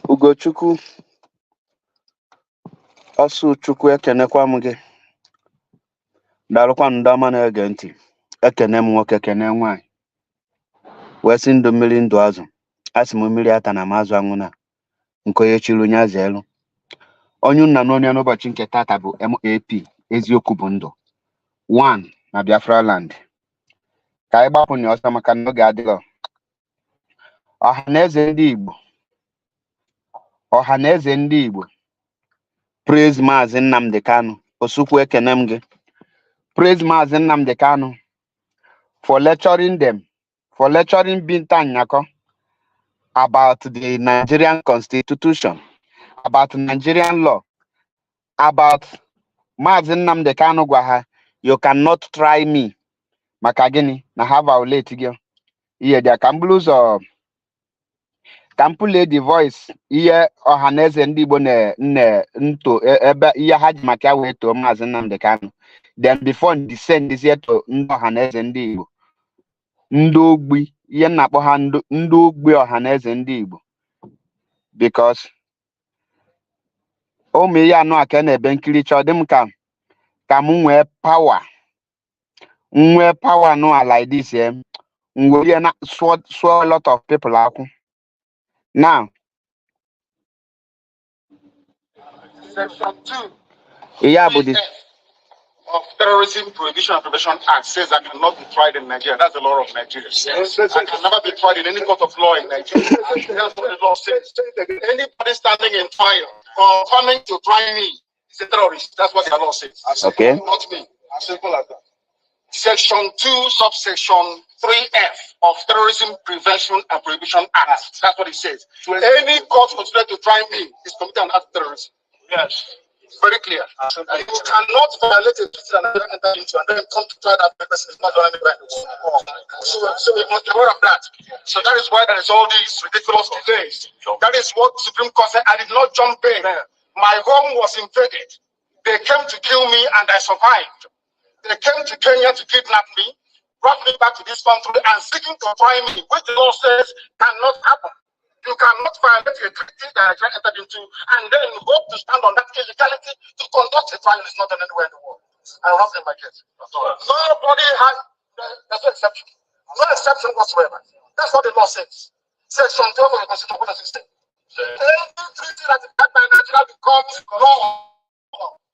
Ugochukwu ọsụ Chukwu ekenekwa m gị. Daalụkwa ndị ọma na-ege ntị. Ekene m nwoke kene nwaanyị. Wee sị ndụ mmiri ndụ azụ. Asị m mmiri ata na m azụ anwụna. Nke onye chiri onye azụ elu. Onye nna n'onye n'ụbọchị nke tata bụ MAP eziokwu bụ ndụ. 1 na Biafra land. Ka anyị gbapụ na ọsọ maka na oge adịghị. Ohanaeze ndị Igbo. Ohanaeze ndị Igbo. Praise Mazi Nnamdi Kanu. Osukwu ekene m gị. Praise Mazi Nnamdi Kanu for lecturing them, for lecturing Binta Nyako about the Nigerian constitution, about Nigerian law, about Mazi Nnamdi Kanu gwa ha, you cannot try me. Maka gịnị na ha violate gị. Ihe dị ka mbulu ụzọ ka mpule the voice ihe Ohanaeze ndị Igbo nto ebe ihe ha ji maka wee too Mazi Nnamdi Kanu. Then before descend is yet to ndị Ohanaeze ndị Igbo. Ndị ogbi ihe na-akpọ ha ndị ogbi Ohanaeze ndị Igbo. Because ụmụ ihe anọ aka na-ebe nkiri chọọ dị m ka m nwee power. Nwee power no like this nwere na swallow a lot of people akwụ. Now, Section 2 yeah, but this of Terrorism Prohibition and Prevention Act says I cannot be tried in Nigeria. That's the law of Nigeria. I can never be tried in any court of law in Nigeria. That's what the law says. Anybody standing in trial or coming to try me is a terrorist. That's what the law says. Okay. Not me. As simple as that. Section 2, subsection 3F of Terrorism Prevention and Prohibition Act. That's what it says. Any court considered to try me is committing an act of terrorism. Yes. Very clear. You cannot violate a treaty and enter into and then come to try that person is not doing anything. So we must be aware of that. So that is why there is all these ridiculous delays. That is what the Supreme Court said. I did not jump in. My home was invaded. They came to kill me and I survived. They came to Kenya to kidnap me, brought me back to this country and seeking to try me, which the law says cannot happen. You cannot violate a treaty that I entered into and then hope to stand on that illegality to conduct a trial is not done anywhere in the world. I don't have in my case. Nobody has, there's no exception. No exception whatsoever. That's what the law says. Section 12 of the Constitution, what does it say? Any treaty that is backed by Nigeria becomes law.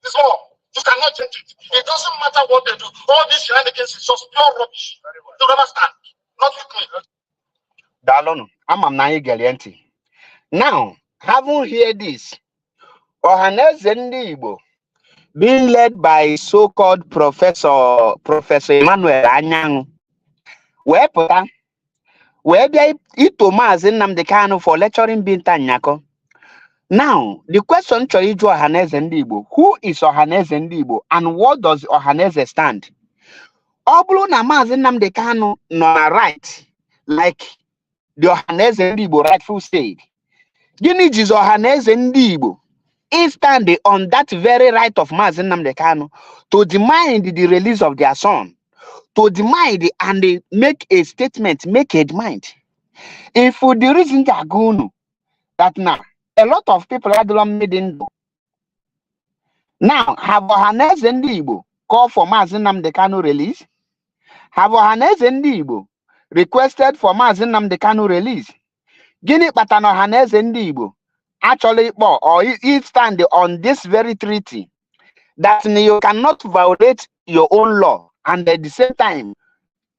It's law. You cannot change it. It doesn't matter what they do. All these shenanigans is just pure rubbish. You understand? Not with me. Dalonu, I'm na ntị. Now, having heard this, Ohanaeze ndị Igbo being led by so-called Professor Emmanuel Anyanwụ wee pụta wee bịa ito Mazi Nnamdi Kanu for lecturing Binta Nyako. Now, the question chọrọ ịjụ Ohanaeze ndị Igbo, who is Ohanaeze ndị Igbo and what does Ohanaeze stand? Ọ bụrụ na Mazi Nnamdi Kanu nọ na right, like the Ohanaeze ndị Igbo rightful said, gịnị jizi Ohanaeze ndị Igbo is standing on that very right of Mazi Nnamdi Kanu to demand the release of their son, to demand and make a statement, make a demand. If for the reason that now a lot of people are made in now have Ohanaeze ndị Igbo call for Mazi Nnamdi Kanu release? Have Ohanaeze ndị Igbo requested for Mazi Nnamdi Kanu release? Gịnị kpatara Ohanaeze ndị Igbo actually or he stand on this very treaty that you cannot violate your own law and at the same time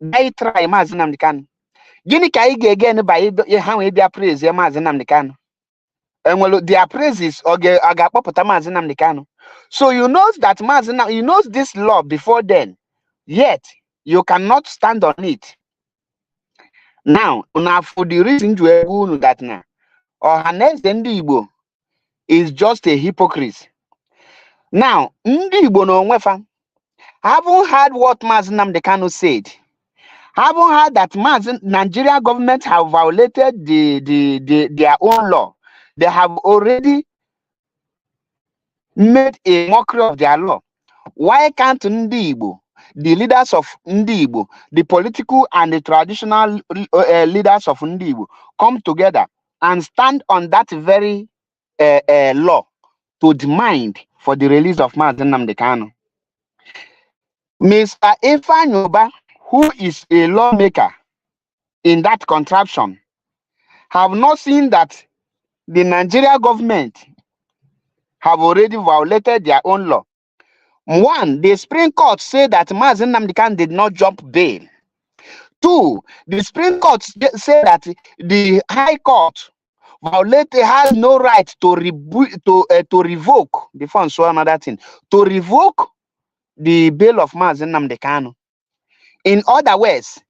they try Mazi Nnamdi Kanu? Gịnị ka ị ga-ege by ha wee bịa praise Mazi Nnamdi Kanu? Their praises or ga-akpọpụta Mazi Nnamdi Kanu. So you know that you know this law before then, yet you cannot stand on it. Now for the reason that now Ohanaeze ndị Igbo is just a hypocrite. Now ndị Igbo n'onwefa haven't heard what Mazi Nnamdi Kanu said. Haven't heard that Nigeria government have violated their own law. They have already made a mockery of their law. Why can't ndị Igbo, the leaders of ndị Igbo, the political and the traditional leaders of ndị Igbo come together and stand on that very law to demand for the release of mazi Nnamdi Kanu. Mr. Ifeanyi, who is a lawmaker in that contraption, have not seen that the Nigeria government have already violated their own law. One, the Supreme Court said that mazi Nnamdi Kanu did not jump bail. Two, the Supreme Court said that the High Court has no right to revoke the funds. So another thing, to revoke the bail of mazi Nnamdi Kanu. In other words,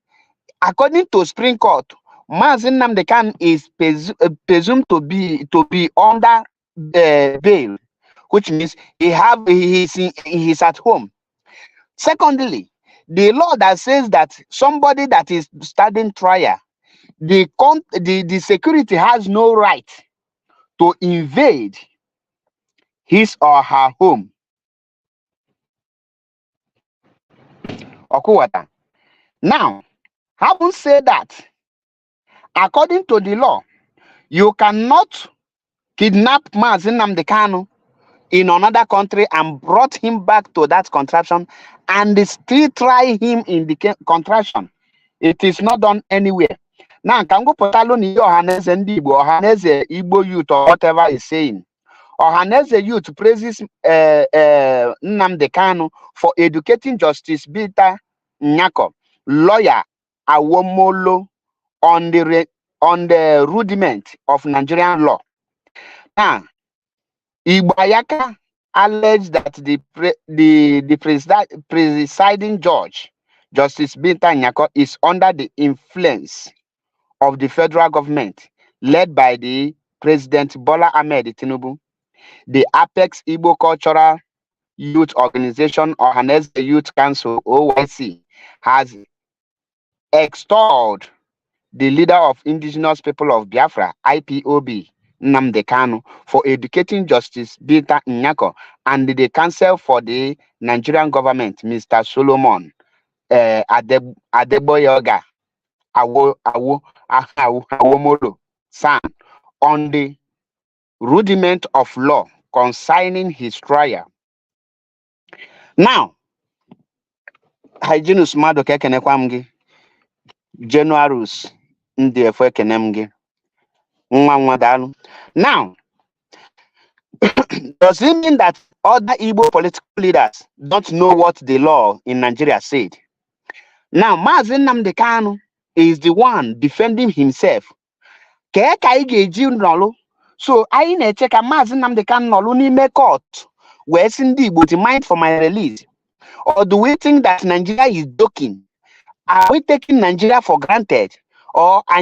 according to Supreme Court, mazi Nnamdi Kanu is presumed to be under bail, which means he's at home. Secondly, the law that says that somebody that is standing trial, the security has no right to invade his or her home. Okuwata. Now, having said that, according to the law, you cannot kidnap mazi Nnamdi Kanu in another country and brought him back to that contraption and still try him in the contraption. It is not done anywhere. Now, can go potalo ni Ohanaeze ndị Igbo, Ohanaeze Igbo youth or whatever is saying. Ohanaeze youth praises Nnamdi Kanu for educating Justice Binta Nyako, lawyer Awomolo, on the rudiment of Nigerian law. Now, Igbayaka alleged that the presiding judge, Justice Binta Nyako, is under the influence of the federal government led by the President Bola Ahmed Tinubu. The Apex Igbo Cultural Youth Organization, Ohanaeze Youth Council, OYC, has extolled the leader of Indigenous People of Biafra, IPOB, Nnamdi Kanu, for educating Justice Binta Nyako, and the counsel for the Nigerian government, Mr. Solomon Adeboyoga Awomolo San, on the rudiment of law concerning his trial. Now, Hyginus Madoke Kenekwamgi, Januarus Ndefwe Kenemgi. Now, does it mean that other Igbo political leaders don't know what the law in Nigeria said? Now, mazi Nnamdi Kanu is the one defending himself. So, I na-eche ka mazi Nnamdi Kanu nọlụ n'ime court wee sị ndị Igbo demand for my release. Or do we think that Nigeria is joking? Are we taking Nigeria for granted? Or by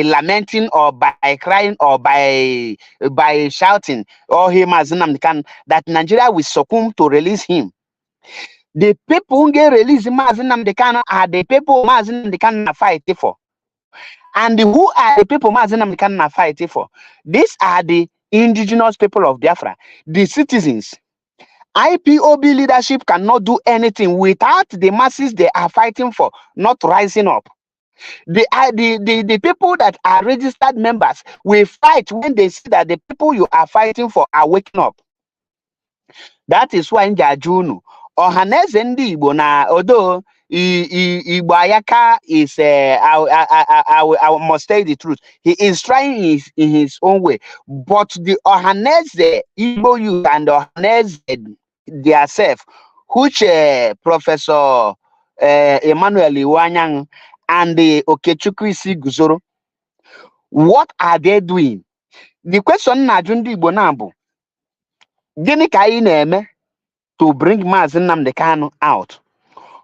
lamenting or by crying or by shouting, or him as Nnamdi Kanu, that Nigeria will succumb to release him? The people who get released mazi Nnamdi Kanu are the people mazi Nnamdi Kanu are fighting for. And who are the people mazi Nnamdi Kanu are fighting for? These are the indigenous people of Biafra, the citizens. IPOB leadership cannot do anything without the masses they are fighting for not rising up. The people that are registered members will fight when they see that the people you are fighting for are waking up. That is why in Jajunu, Ohanaeze ndị Igbo na although Igbayaka is I must tell the truth, he is trying in his own way, but the Ohanaeze Igbo youth and Ohanaeze themselves, which Professor Emmanuel Iwanyang and the Okechukwu Isi Guzoro, what are they doing? The question na ndị Igbo na bụ, gịnị ka anyị na-eme to bring mazi Nnamdi Kanu out?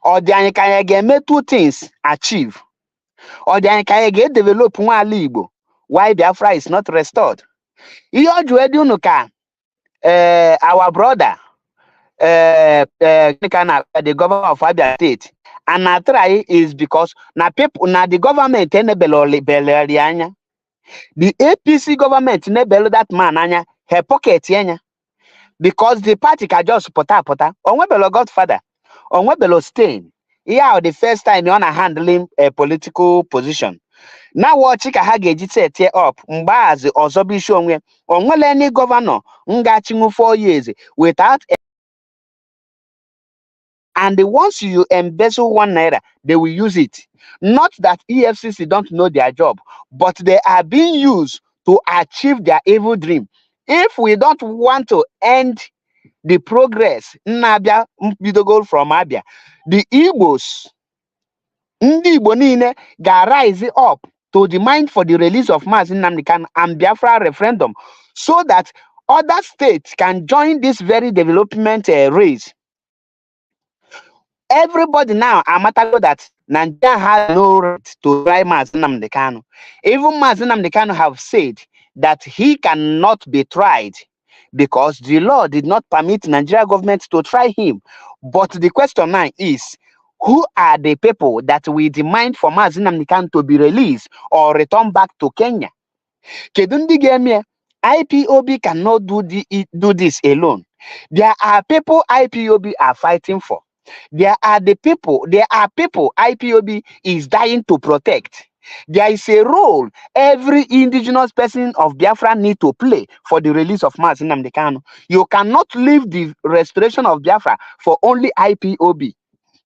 Or the anyị ka anyị ga-eme two things achieve? Or the anyị ka anyị ga-develop nwa ala Igbo why Biafra is not restored? Ihe ọjụ edi unu ka our brother the governor of Abia State and I try is because na people na the government enebelori anya. The APC government enebelo that man anya her pocket yenya, because the party can just pota onwebelo godfather onwebelo stain. Yeah, the first time you wanna handling a political position Now what chika ha ga-eji set up mgbazi ọzọbụ isi onwe onwere any governor ngachinwu 4 years without. And once you embezzle 1 naira, they will use it. Not that EFCC don't know their job, but they are being used to achieve their evil dream. If we don't want to end the progress, Nnabia Mbidogo from Abia, the Igbos, ndị Igbo niile ga-rise up to demand for the release of Mazi Nnamdi Kanu and Biafra referendum so that other states can join this very development race. Everybody now amatago that Nigeria has no right to try Mazi Nnamdi Kanu. Even Mazi Nnamdi Kanu have said that he cannot be tried because the law did not permit Nigeria government to try him. But the question now is, who are the people that we demand for Mazi Nnamdi Kanu to be released or return back to Kenya? Kedu ndị ga-eme? IPOB cannot do this alone. There are people IPOB are fighting for. There are people IPOB is dying to protect. There is a role every indigenous person of Biafra need to play for the release of Mazi Nnamdi Kanu. You cannot leave the restoration of Biafra for only IPOB.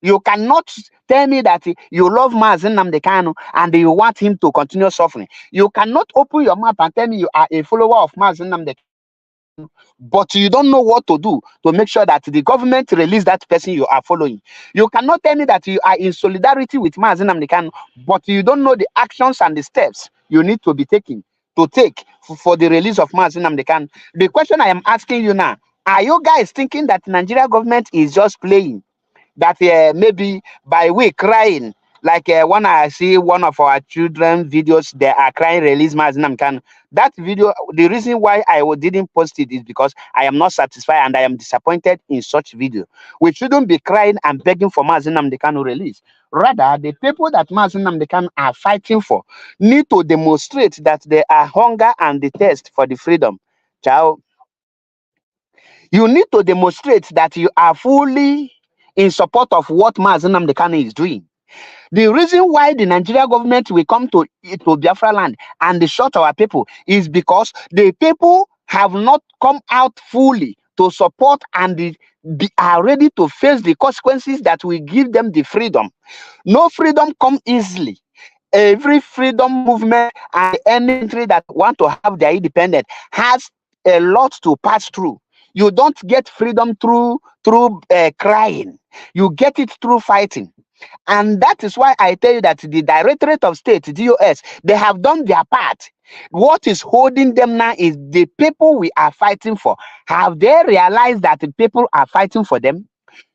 You cannot tell me that you love Mazi Nnamdi Kanu and you want him to continue suffering. You cannot open your mouth and tell me you are a follower of Mazi Nnamdi Kanu, but you don't know what to do to make sure that the government release that person you are following. You cannot tell me that you are in solidarity with Mazi Nnamdi Kanu, but you don't know the actions and the steps you need to be taking to take for the release of Mazi Nnamdi Kanu. The question I am asking you now, are you guys thinking that Nigeria government is just playing? That maybe by we crying, like when I see one of our children videos, they are crying, release Mazi Nnamdi Kanu. That video, the reason why I didn't post it is because I am not satisfied and I am disappointed in such video. We shouldn't be crying and begging for Mazi Nnamdi Kanu release. Rather, the people that Mazi Nnamdi Kanu are fighting for need to demonstrate that they are hunger and the thirst for the freedom. Ciao. You need to demonstrate that you are fully in support of what Mazi Nnamdi Kanu is doing. The reason why the Nigeria government will come to Biafra land and shot our people is because the people have not come out fully to support and are ready to face the consequences that will give them the freedom. No freedom come easily. Every freedom movement and any country that want to have their independence has a lot to pass through. You don't get freedom through crying. You get it through fighting. And that is why I tell you that the Directorate of State, DOS, they have done their part. What is holding them now is the people we are fighting for. Have they realized that the people are fighting for them?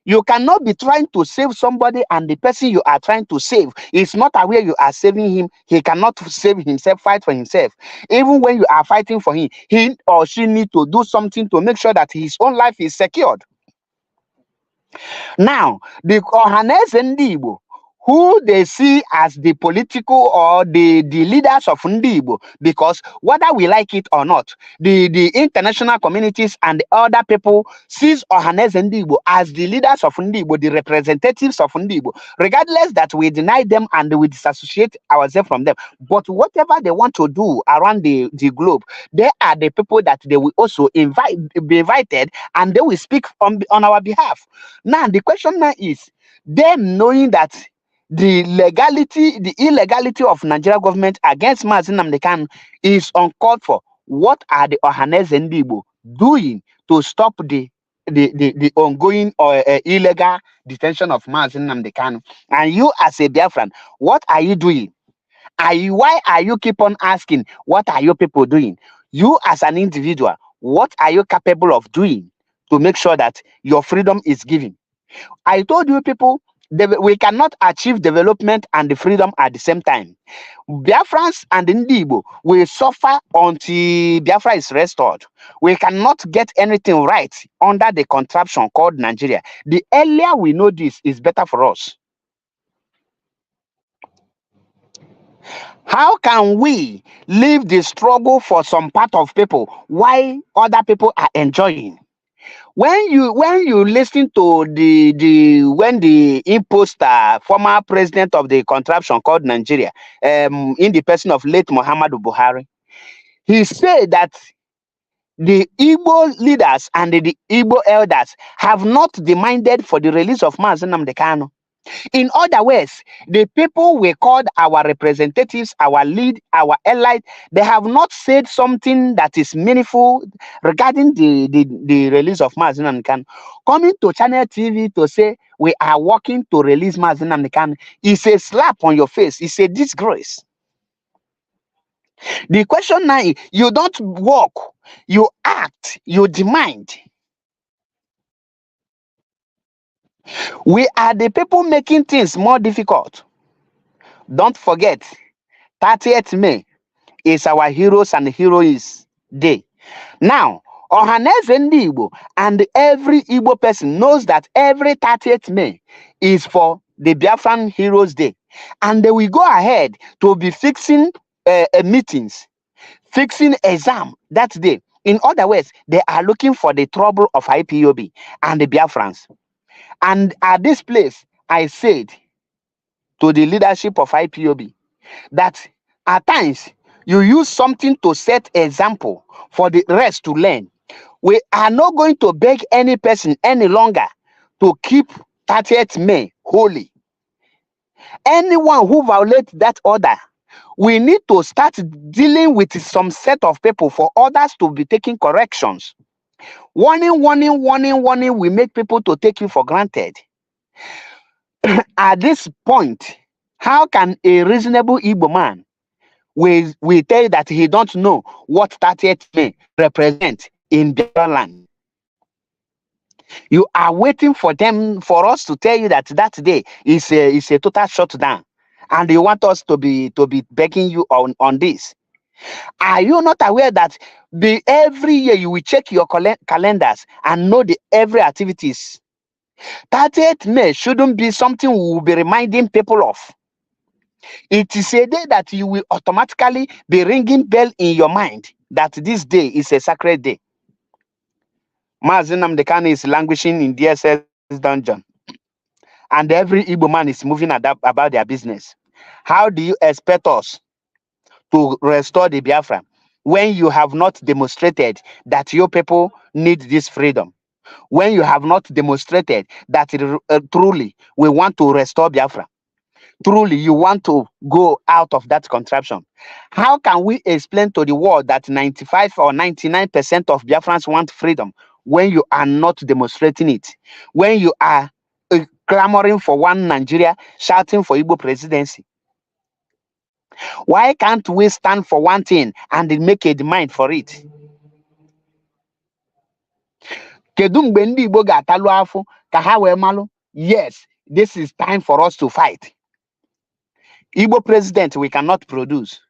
You cannot be trying to save somebody and the person you are trying to save is not aware you are saving him. He cannot save himself, fight for himself. Even when you are fighting for him, he or she need to do something to make sure that his own life is secured. Now, the Ohanaeze ndị Igbo, who they see as the political or the leaders of Ndi Igbo, because whether we like it or not, the international communities and the other people sees Ohanaeze ndị Igbo as the leaders of Ndi Igbo, the representatives of Ndi Igbo, regardless that we deny them and we disassociate ourselves from them. But whatever they want to do around the globe, they are the people that they will also be invited and they will speak on our behalf. Now, the question now is, them knowing that the illegality of Nigeria government against Mazi Nnamdi Kanu is uncalled for. What are the Ohanaeze ndị Igbo doing to stop the ongoing or illegal detention of Mazi Nnamdi Kanu? And you as a Biafran, what are you doing? Why are you keep on asking, what are your people doing? You as an individual, what are you capable of doing to make sure that your freedom is given? I told you people, we cannot achieve development and the freedom at the same time. Biafrans and Ndi Igbo will suffer until Biafra is restored. We cannot get anything right under the contraption called Nigeria. The earlier we know this is better for us. How can we leave the struggle for some part of people while other people are enjoying? When you listen to when the imposter, former president of the contraption called Nigeria, in the person of late Muhammadu Buhari, he said that the Igbo leaders and the Igbo elders have not demanded for the release of Mazi Nnamdi Kanu. In other words, the people we called our representatives, our lead, our allies, they have not said something that is meaningful regarding the release of Mazi Nnamdi Kanu. Coming to Channel TV to say we are working to release Mazi Nnamdi Kanu is a slap on your face. It's a disgrace. The question now is, you don't work, you act, you demand. We are the people making things more difficult. Don't forget, 30th May is our heroes and heroines day. Now, Ohanaeze ndị Igbo and every Igbo person knows that every 30th May is for the Biafran Heroes Day. And they will go ahead to be fixing meetings, fixing exam that day. In other words, they are looking for the trouble of IPOB and the Biafrans. And at this place, I said to the leadership of IPOB that at times you use something to set example for the rest to learn. We are not going to beg any person any longer to keep 30th May holy. Anyone who violates that order, we need to start dealing with some set of people for others to be taking corrections. Warning, warning, warning, warning will make people to take you for granted. At this point, how can a reasonable Igbo man we tell you that he don't know what 30th May represent in Biafra land? You are waiting for us to tell you that day is a total shutdown, and you want us to be begging you on this. Are you not aware that every year you will check your calendars and know every activities? 30th May shouldn't be something we will be reminding people of. It is a day that you will automatically be ringing bell in your mind that this day is a sacred day. Mazi Nnamdi Kanu is languishing in DSS dungeon, and every Igbo man is moving about their business. How do you expect us to restore the Biafra when you have not demonstrated that your people need this freedom? When you have not demonstrated that truly we want to restore Biafra? Truly, you want to go out of that contraption? How can we explain to the world that 95 or 99% of Biafrans want freedom when you are not demonstrating it? When you are clamoring for one Nigeria, shouting for Igbo presidency? Why can't we stand for one thing and make a demand for it? Kedu mgbe ndị Igbo ga-atalụ afụ ka ha wee malụ? Yes, this is time for us to fight. Igbo president, we cannot produce.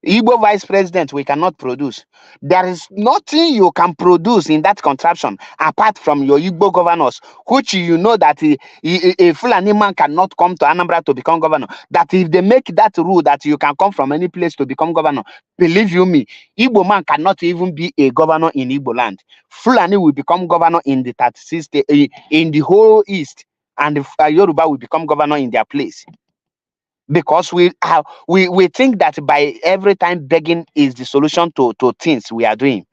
Igbo vice president, we cannot produce. There is nothing you can produce in that contraption apart from your Igbo governors, which you know that a Fulani man cannot come to Anambra to become governor. That if they make that rule that you can come from any place to become governor, believe you me, Igbo man cannot even be a governor in Igbo land. Fulani will become governor in the 36 state, in the whole East, and Yoruba will become governor in their place. Because we think that by every time begging is the solution to things we are doing.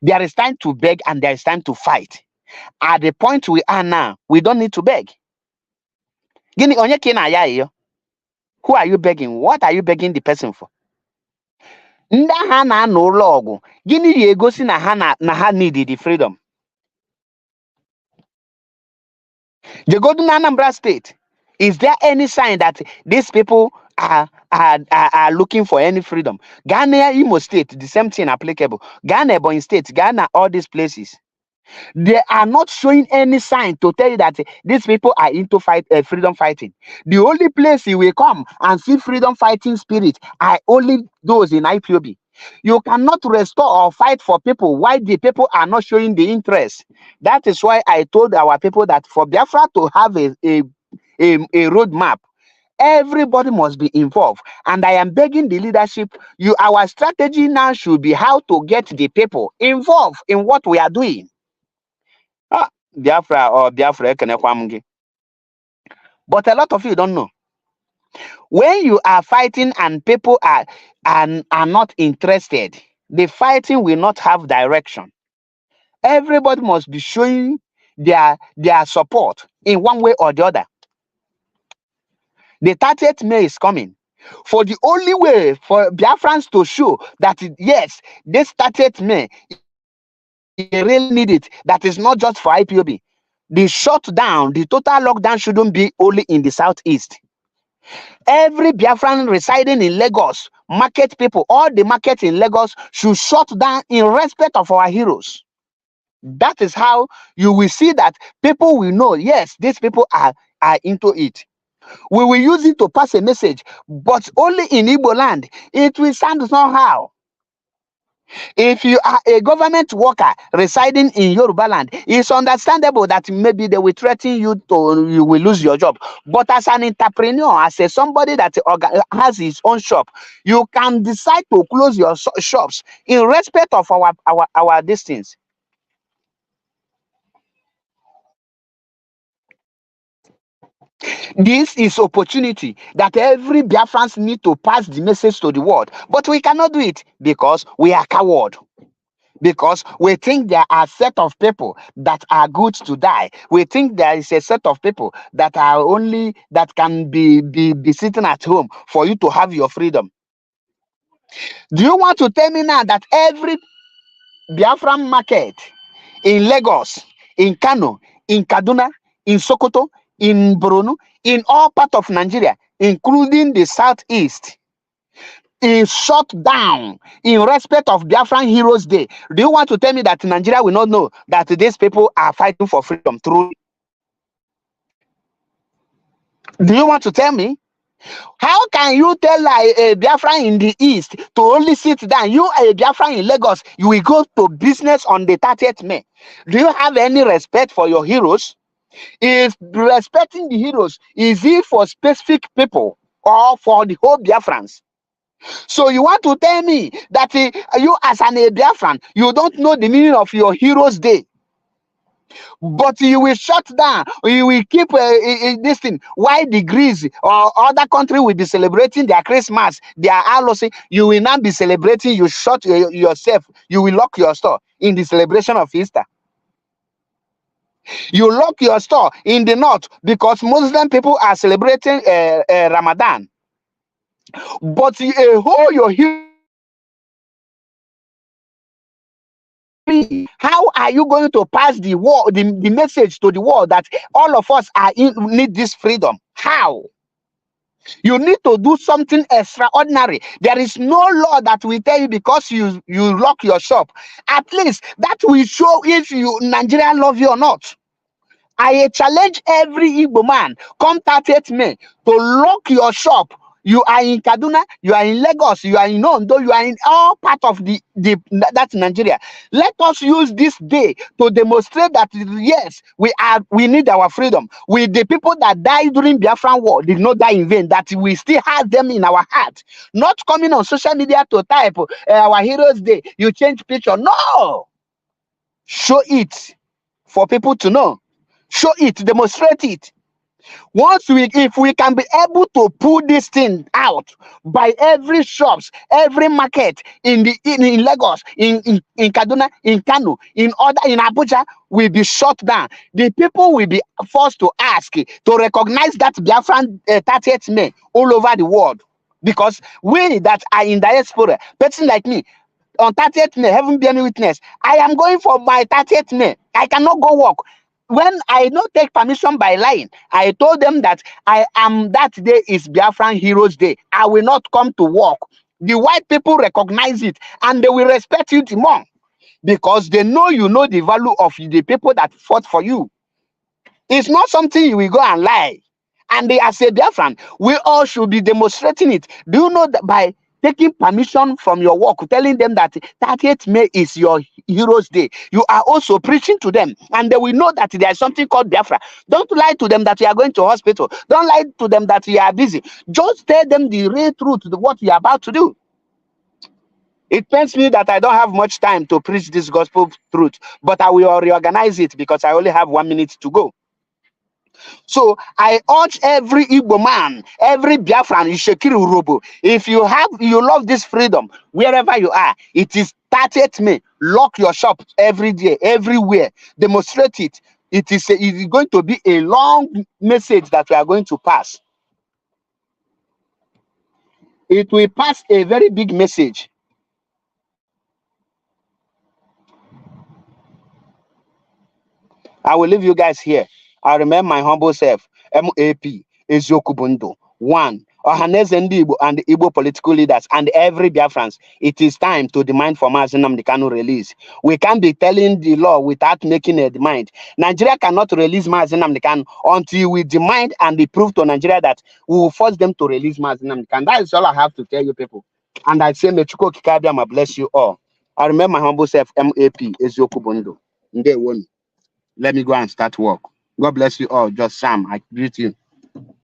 There is time to beg and there is time to fight. At the point we are now, we don't need to beg. Gini onye ka ị na-aya iyo? Who are you begging? What are you begging the person for? Ndị ha na-anọ ụlọ ọgụ, gịnị ga-egosi na ha need the freedom? Jegodu na Anambra State. Is there any sign that these people are looking for any freedom? Ghana, Imo State, the same thing applicable. Ghana, Ebonyi State, Ghana, all these places. They are not showing any sign to tell you that these people are into freedom fighting. The only place you will come and see freedom fighting spirit are only those in IPOB. You cannot restore or fight for people while the people are not showing the interest. That is why I told our people that for Biafra to have a roadmap, everybody must be involved. And I am begging the leadership, our strategy now should be how to get the people involved in what we are doing. Biafra or Biafra Ekenekwamgi. But a lot of you don't know. When you are fighting and people are not interested, the fighting will not have direction. Everybody must be showing their support in one way or the other. The 30th May is coming. For the only way for Biafrans to show that yes, this 30th May, they really need it. That is not just for IPOB. The shutdown, the total lockdown shouldn't be only in the southeast. Every Biafran residing in Lagos, market people, all the markets in Lagos should shut down in respect of our heroes. That is how you will see that people will know, yes, these people are into it. We will use it to pass a message, but only in Igbo land. It will sound somehow. If you are a government worker residing in Yoruba land, it's understandable that maybe they will threaten you you will lose your job. But as an entrepreneur, as somebody that has his own shop, you can decide to close your shops in respect of our distance. This is opportunity that every Biafrans need to pass the message to the world. But we cannot do it because we are coward. Because we think there are a set of people that are good to die. We think there is a set of people that are only that can be sitting at home for you to have your freedom. Do you want to tell me now that every Biafran market in Lagos, in Kano, in Kaduna, in Sokoto, in Borno, in all parts of Nigeria, including the southeast, is shut down in respect of Biafran Heroes Day? Do you want to tell me that Nigeria will not know that these people are fighting for freedom truly? Do you want to tell me? How can you tell a Biafran in the east to only sit down? You are a Biafran in Lagos, you will go to business on the 30th May. Do you have any respect for your heroes? Is respecting the heroes, is it for specific people or for the whole Biafrans? So you want to tell me that you as an Biafran, you don't know the meaning of your Heroes Day, but you will shut down, you will keep this thing. Why the Greece or other country will be celebrating their Christmas, their Alosi, you will not be celebrating, you shut yourself, you will lock your store in the celebration of Easter. You lock your store in the north because Muslim people are celebrating Ramadan. But your hero, how are you going to pass the message to the world that all of us need this freedom? How? You need to do something extraordinary. There is no law that will tell you because you lock your shop. At least that will show if Nigeria love you or not. I challenge every Igbo man, come 30th May, to lock your shop. You are in Kaduna, you are in Lagos, you are in Ondo, you are in all part of that's Nigeria. Let us use this day to demonstrate that yes, we need our freedom. The people that died during Biafran War did not die in vain, that we still have them in our heart. Not coming on social media to type our Heroes Day, you change picture. No! Show it for people to know. Show it, demonstrate it. If we can be able to pull this thing out by every shops, every market in Lagos, in Kaduna, in Kano, in Abuja will be shut down. The people will be forced to ask to recognize that Biafran 30th May all over the world. Because we that are in diaspora, person like me, on 30th May, heaven be any witness, I am going for my 30th May. I cannot go work. When I don't take permission by lying, I told them that that day is Biafran Heroes Day. I will not come to work. The white people recognize it and they will respect you more because they know you know the value of the people that fought for you. It's not something you will go and lie. And they are say Biafran, we all should be demonstrating it. Do you know that by taking permission from your work, telling them that 30th May is your Heroes Day, you are also preaching to them, and they will know that there is something called Biafra. Don't lie to them that you are going to hospital. Don't lie to them that you are busy. Just tell them the real truth, what you are about to do. It pains me that I don't have much time to preach this gospel truth, but I will reorganize it because I only have 1 minute to go. So I urge every Igbo man, every Biafran, Ishekiri Urobo, if you love this freedom, wherever you are, it is 30th May. Lock your shop every day, everywhere. Demonstrate it. It is going to be a long message that we are going to pass. It will pass a very big message. I will leave you guys here. I remember my humble self, MAP, Eziokubundo. 1. Ohanaeze ndị Igbo and the Igbo political leaders and every Biafrans, it is time to demand for mazi Nnamdi Kanu release. We can't be telling the law without making a demand. Nigeria cannot release mazi Nnamdi Kanu until we demand and they prove to Nigeria that we will force them to release mazi Nnamdi Kanu. That is all I have to tell you people. And I say, Mechuko Kikabiama bless you all. I remember my humble self, MAP, Eziokubundo. Let me go and start work. God bless you all. Just Sam, I greet you.